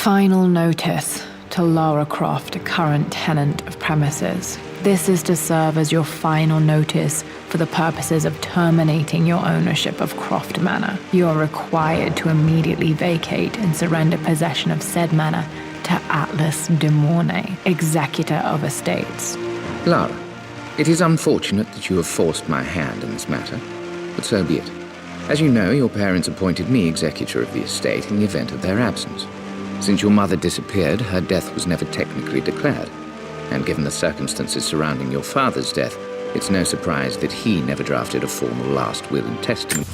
Final notice to Lara Croft, a current tenant of premises. This is to serve as your final notice for the purposes of terminating your ownership of Croft Manor. You are required to immediately vacate and surrender possession of said manor to Atlas de Mornay, executor of estates. Lara, it is unfortunate that you have forced my hand in this matter, but so be it. As you know, your parents appointed me executor of the estate in the event of their absence. Since your mother disappeared, her death was never technically declared. And given the circumstances surrounding your father's death, it's no surprise that he never drafted a formal last will and testament.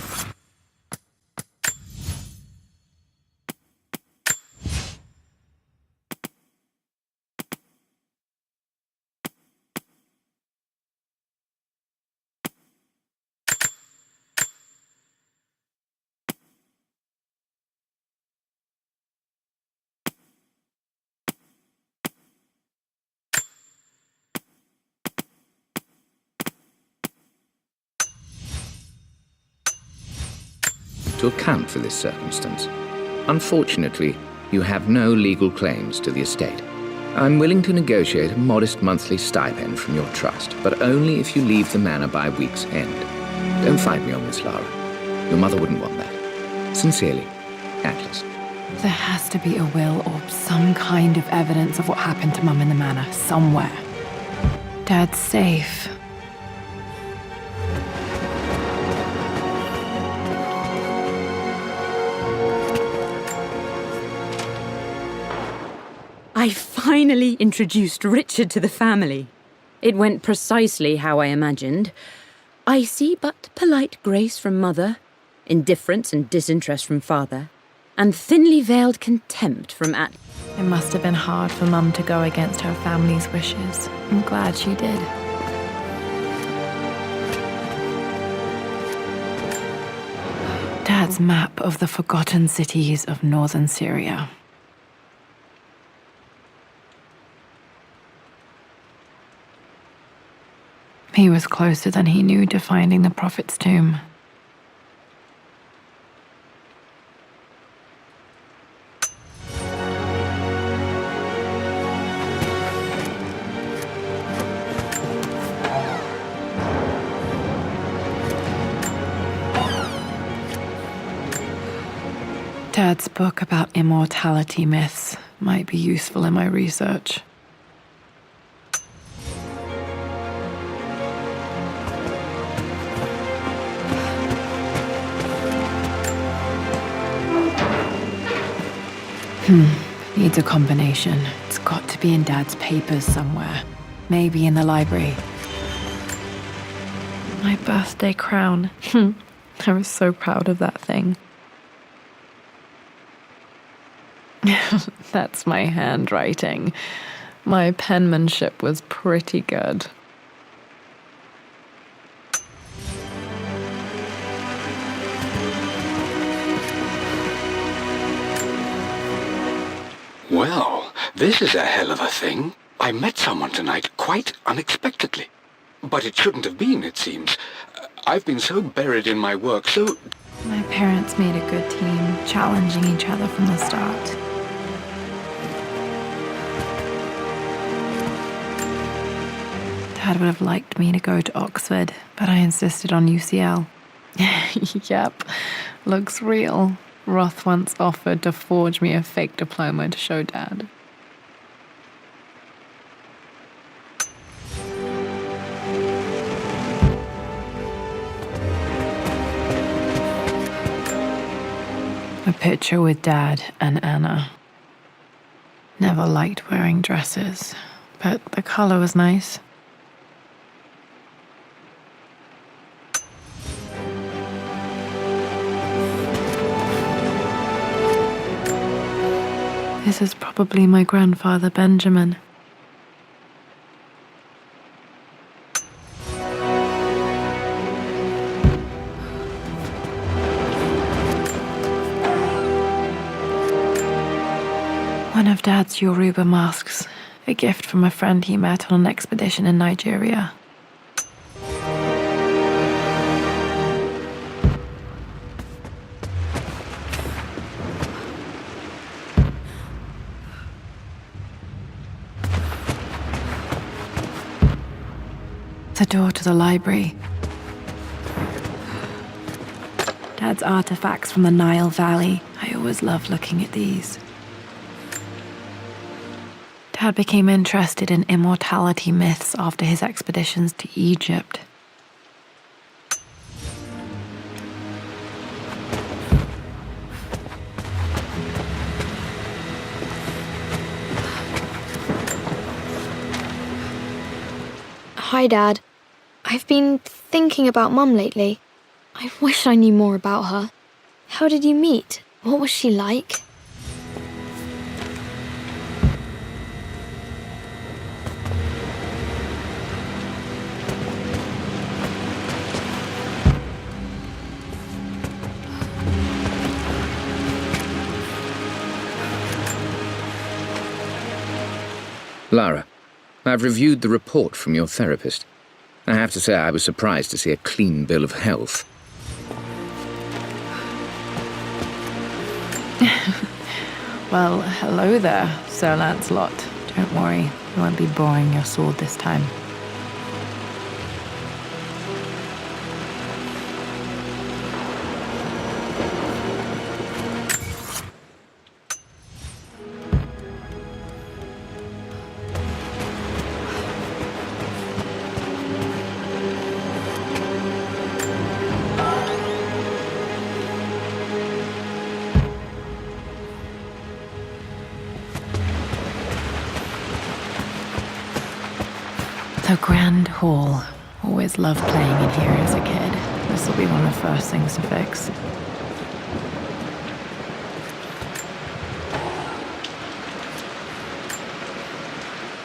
To account for this circumstance. Unfortunately, you have no legal claims to the estate. I'm willing to negotiate a modest monthly stipend from your trust, but only if you leave the manor by week's end. Don't fight me on this, Lara. Your mother wouldn't want that. Sincerely, Atlas. There has to be a will or some kind of evidence of what happened to Mum in the manor, somewhere. Dad's safe. I finally introduced Richard to the family. It went precisely how I imagined. I see but polite grace from mother, indifference and disinterest from father, and thinly veiled contempt from It must have been hard for Mum to go against her family's wishes. I'm glad she did. Dad's map of the forgotten cities of northern Syria. He was closer than he knew to finding the Prophet's tomb. Dad's book about immortality myths might be useful in my research. Needs a combination. It's got to be in Dad's papers somewhere. Maybe in the library. My birthday crown. I was so proud of that thing. That's my handwriting. My penmanship was pretty good. Well, this is a hell of a thing. I met someone tonight quite unexpectedly. But it shouldn't have been, it seems. I've been so buried in my work, so... My parents made a good team, challenging each other from the start. Dad would have liked me to go to Oxford, but I insisted on UCL. Yep, looks real. Roth once offered to forge me a fake diploma to show Dad. A picture with Dad and Anna. Never liked wearing dresses, but the color was nice. This is probably my grandfather, Benjamin. One of Dad's Yoruba masks, a gift from a friend he met on an expedition in Nigeria. The door to the library. Dad's artifacts from the Nile Valley. I always loved looking at these. Dad became interested in immortality myths after his expeditions to Egypt. Hi, Dad. I've been thinking about Mum lately. I wish I knew more about her. How did you meet? What was she like? Lara, I've reviewed the report from your therapist. I have to say I was surprised to see a clean bill of health. Well, hello there, Sir Lancelot. Don't worry, you won't be borrowing your sword this time. The Grand Hall. Always loved playing in here as a kid. This will be one of the first things to fix.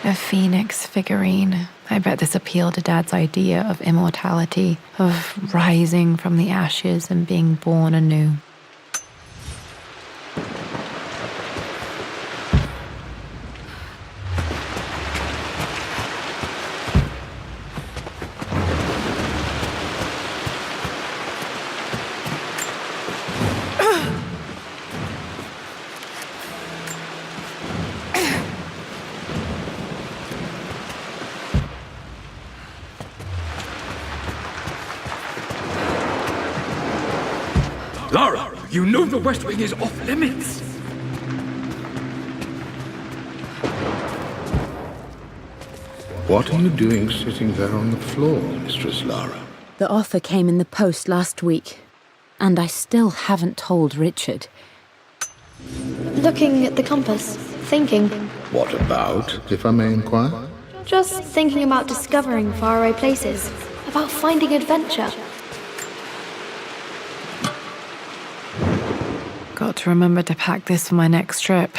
A phoenix figurine. I bet this appealed to Dad's idea of immortality, of rising from the ashes and being born anew. Lara, you know the West Wing is off limits. What are you doing sitting there on the floor, Mistress Lara? The offer came in the post last week, and I still haven't told Richard. Looking at the compass, thinking. What about, if I may inquire? Just thinking about discovering faraway places, about finding adventure. Got to remember to pack this for my next trip.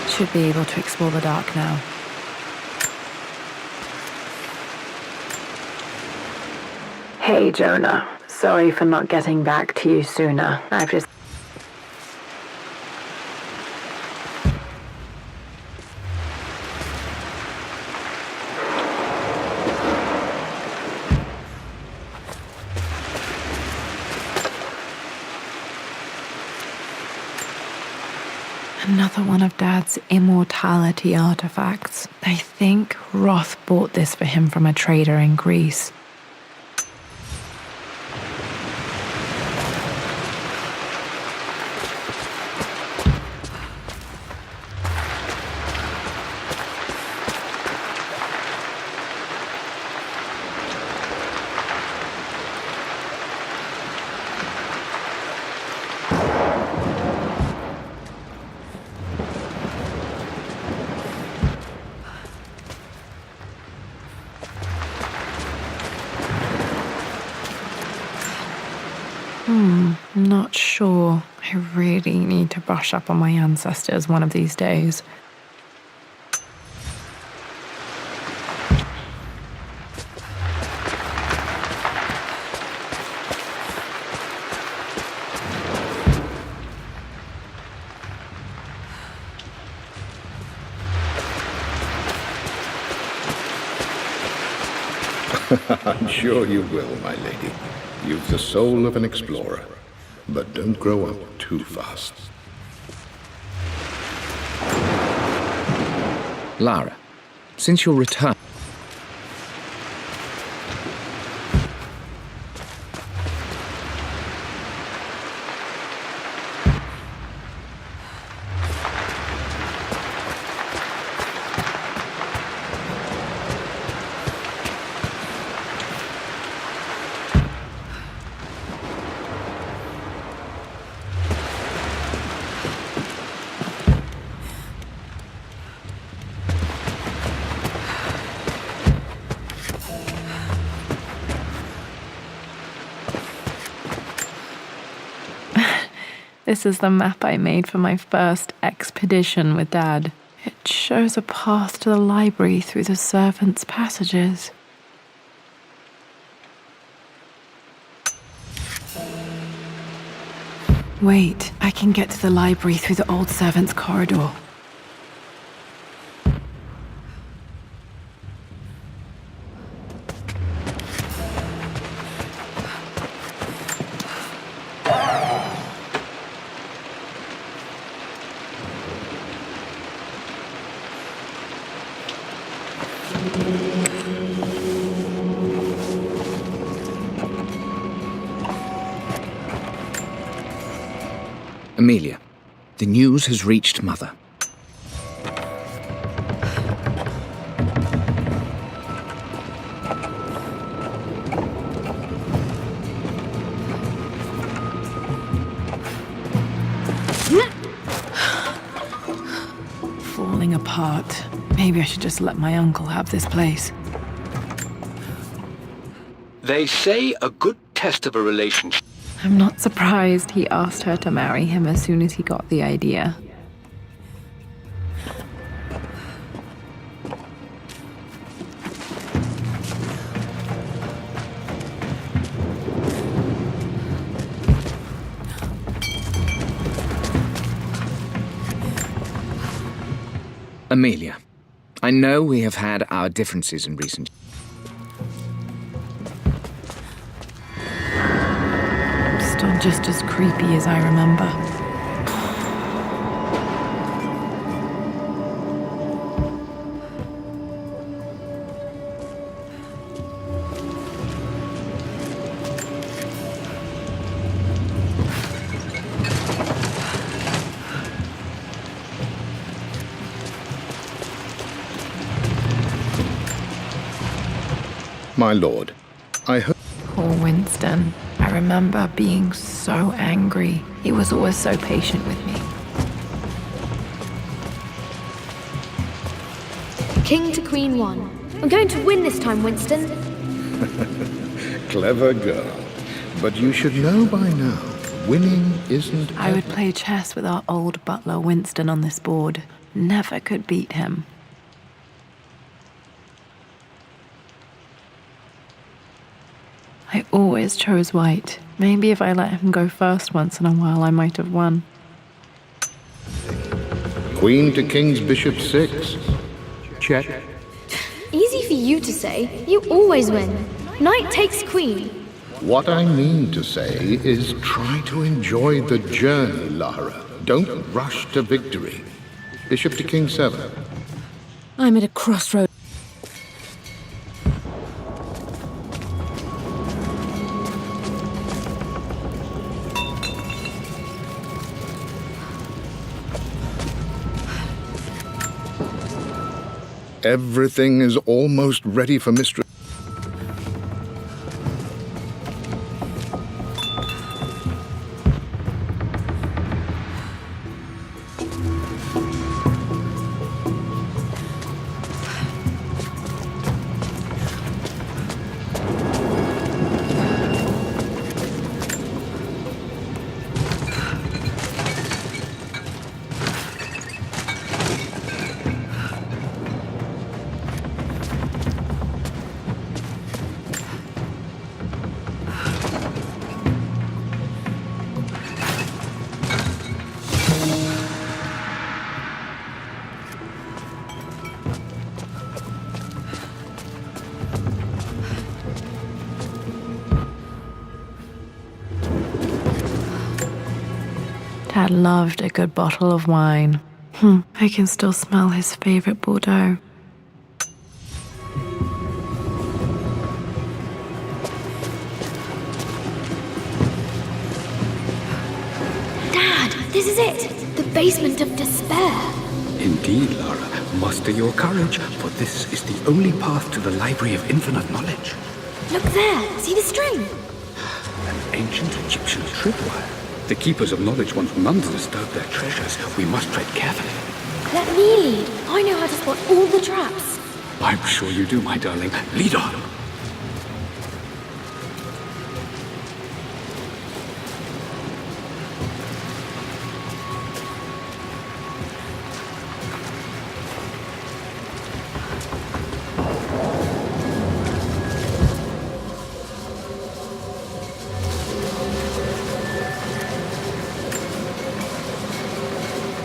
Should be able to explore the dark now. Hey, Jonah. Sorry for not getting back to you sooner. I've just... Another one of Dad's immortality artifacts. I think Roth bought this for him from a trader in Greece. Not sure. I really need to brush up on my ancestors one of these days. I'm sure you will, my lady. You've the soul of an explorer. But don't grow up too fast. Lara, since your return... This is the map I made for my first expedition with Dad. It shows a path to the library through the servants' passages. Wait, I can get to the library through the old servants' corridor. Amelia, the news has reached Mother. Falling apart. Maybe I should just let my uncle have this place. They say a good test of a relationship. I'm not surprised he asked her to marry him as soon as he got the idea. Amelia, I know we have had our differences in recent... Still just as creepy as I remember. My lord, I hope... Poor Winston. I remember being so angry. He was always so patient with me. King to Queen 1. I'm going to win this time, Winston. Clever girl. But you should know by now, winning isn't... I would play chess with our old butler Winston on this board. Never could beat him. I always chose white. Maybe if I let him go first once in a while, I might have won. Queen to King's Bishop 6. Check. Easy for you to say. You always win. Knight takes queen. What I mean to say is try to enjoy the journey, Lara. Don't rush to victory. Bishop to King 7. I'm at a crossroad. Everything is almost ready for Mistress... Dad loved a good bottle of wine. I can still smell his favorite Bordeaux. Dad, this is it! The basement of despair. Indeed, Lara. Muster your courage, for this is the only path to the Library of Infinite Knowledge. Look there, see the string? An ancient Egyptian tripwire. The keepers of knowledge want none to disturb their treasures. We must tread carefully. Let me lead. I know how to spot all the traps. I'm sure you do, my darling. Lead on.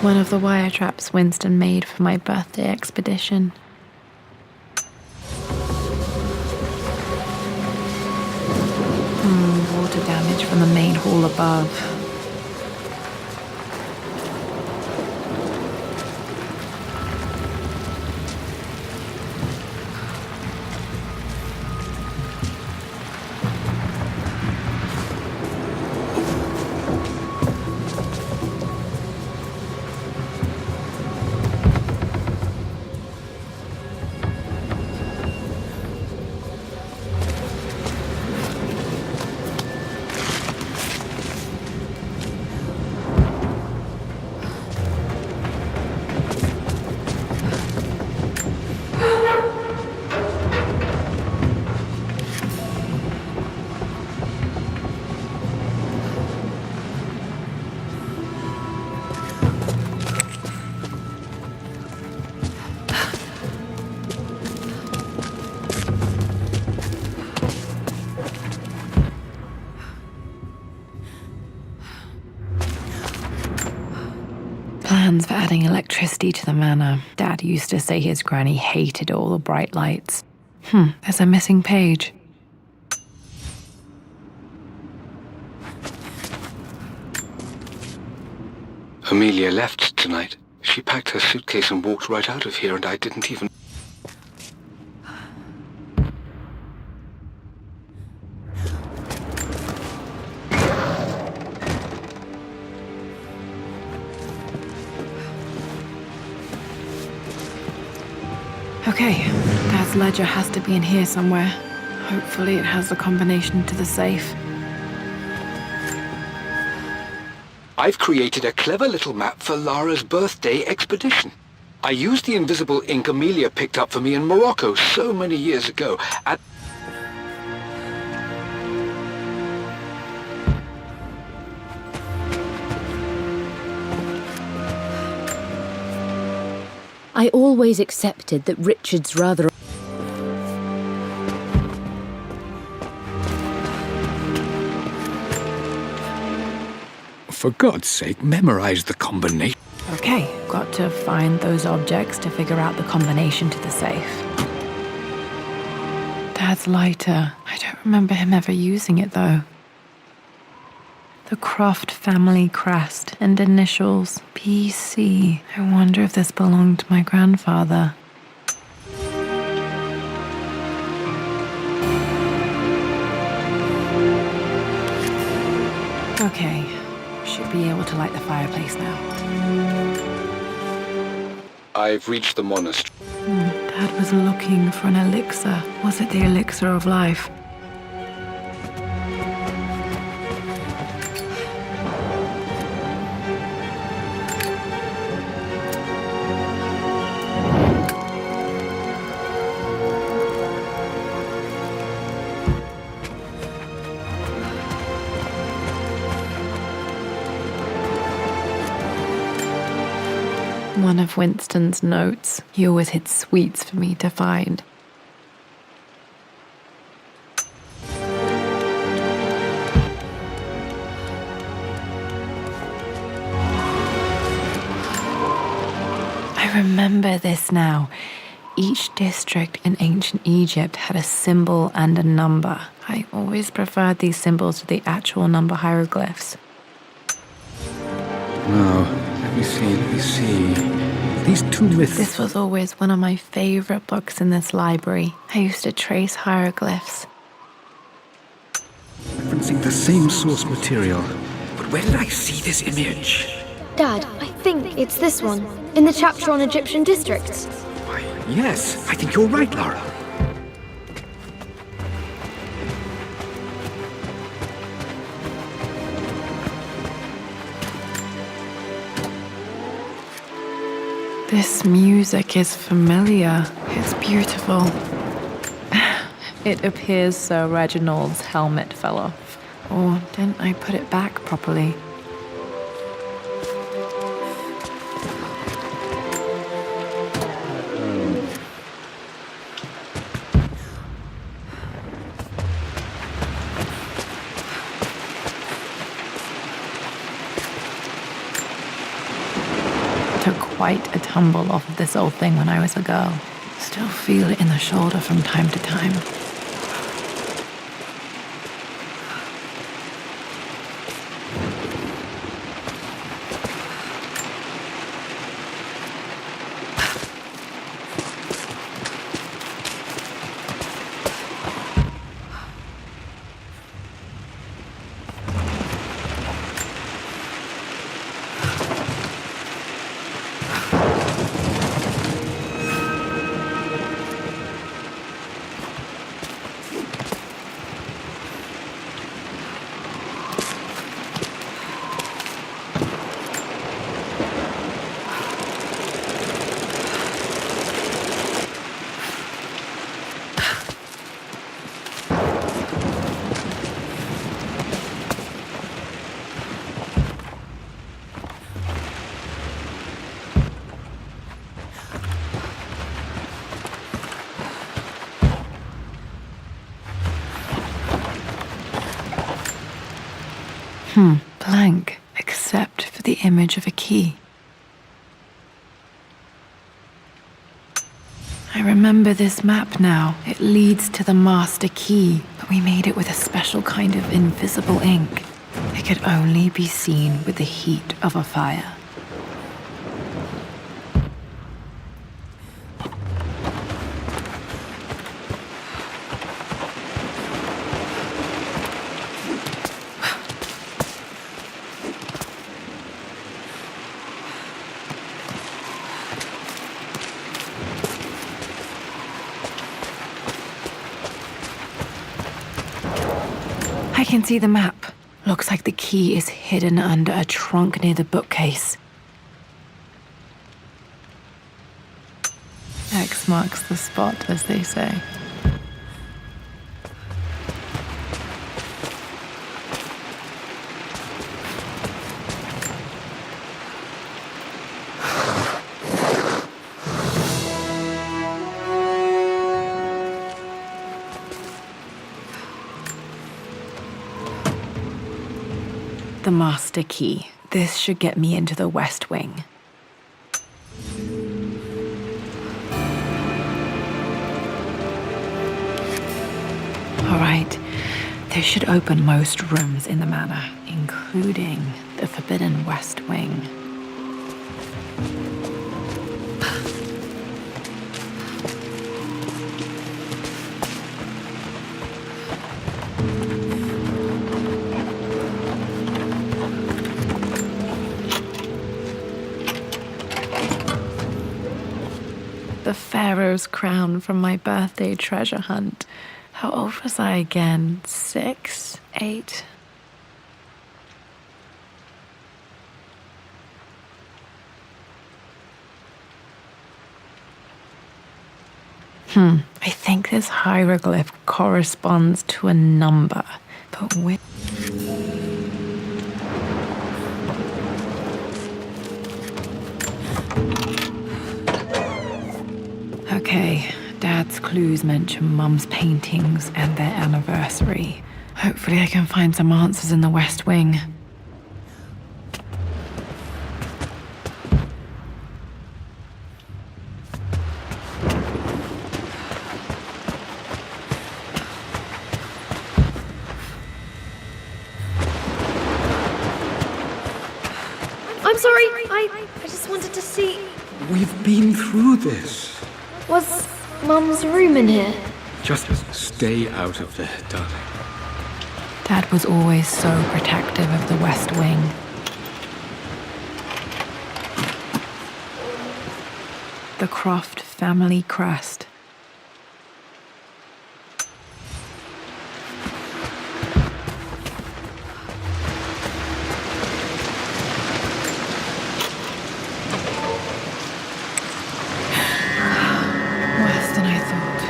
One of the wire traps Winston made for my birthday expedition. Water damage from the main hall above. Plans for adding electricity to the manor. Dad used to say his granny hated all the bright lights. There's a missing page. Amelia left tonight. She packed her suitcase and walked right out of here, and I didn't even... Okay, Dad's ledger has to be in here somewhere. Hopefully it has the combination to the safe. I've created a clever little map for Lara's birthday expedition. I used the invisible ink Amelia picked up for me in Morocco so many years ago. I always accepted that Richard's rather... For God's sake, memorize the combination. Okay, got to find those objects to figure out the combination to the safe. Dad's lighter. I don't remember him ever using it, though. The Croft family crest and initials PC. I wonder if this belonged to my grandfather. Okay, should be able to light the fireplace now. I've reached the monastery. Dad was looking for an elixir. Was it the elixir of life? One of Winston's notes. He always hid sweets for me to find. I remember this now. Each district in ancient Egypt had a symbol and a number. I always preferred these symbols to the actual number hieroglyphs. Now, let me see. These two myths... This was always one of my favorite books in this library. I used to trace hieroglyphs. referencing the same source material. But where did I see this image? Dad, I think it's this one, in the chapter on Egyptian districts. Why, yes, I think you're right, Lara. This music is familiar. It's beautiful. It appears Sir Reginald's helmet fell off. Or didn't I put it back properly? Took quite a tumble off of this old thing when I was a girl. Still feel it in the shoulder from time to time. Blank, except for the image of a key. I remember this map now. It leads to the master key, but we made it with a special kind of invisible ink. It could only be seen with the heat of a fire. I can see the map. Looks like the key is hidden under a trunk near the bookcase. X marks the spot, as they say. The master key. This should get me into the West Wing. All right, this should open most rooms in the manor, including the forbidden West Wing. The Pharaoh's crown from my birthday treasure hunt. How old was I again? 6? 8? I think this hieroglyph corresponds to a number, but with... Okay, Dad's clues mention Mum's paintings and their anniversary. Hopefully I can find some answers in the West Wing. I'm sorry. I just wanted to see. We've been through this. Was Mum's room in here? Just stay out of there, darling. Dad was always so protective of the West Wing. The Croft family crest. Worse than I thought.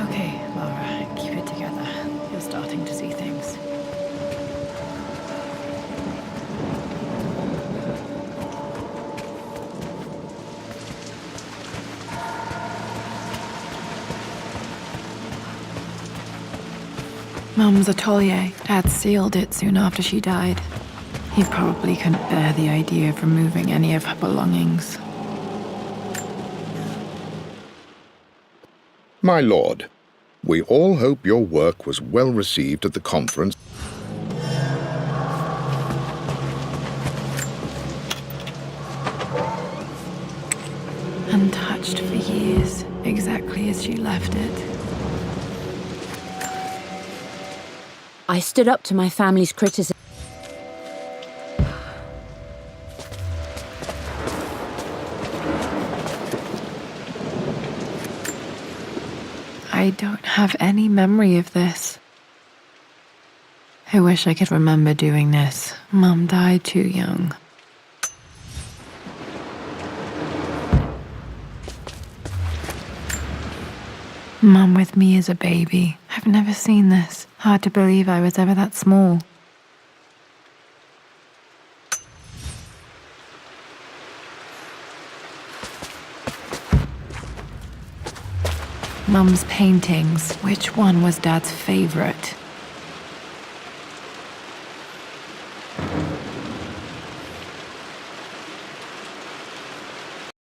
Okay, Laura, keep it together. You're starting to see things. Mum's atelier. Dad sealed it soon after she died. He probably couldn't bear the idea of removing any of her belongings. My lord, we all hope your work was well received at the conference. Untouched for years, exactly as she left it. I stood up to my family's criticism. I don't have any memory of this. I wish I could remember doing this. Mum died too young. Mum with me as a baby. I've never seen this. Hard to believe I was ever that small. Mum's paintings. Which one was Dad's favorite?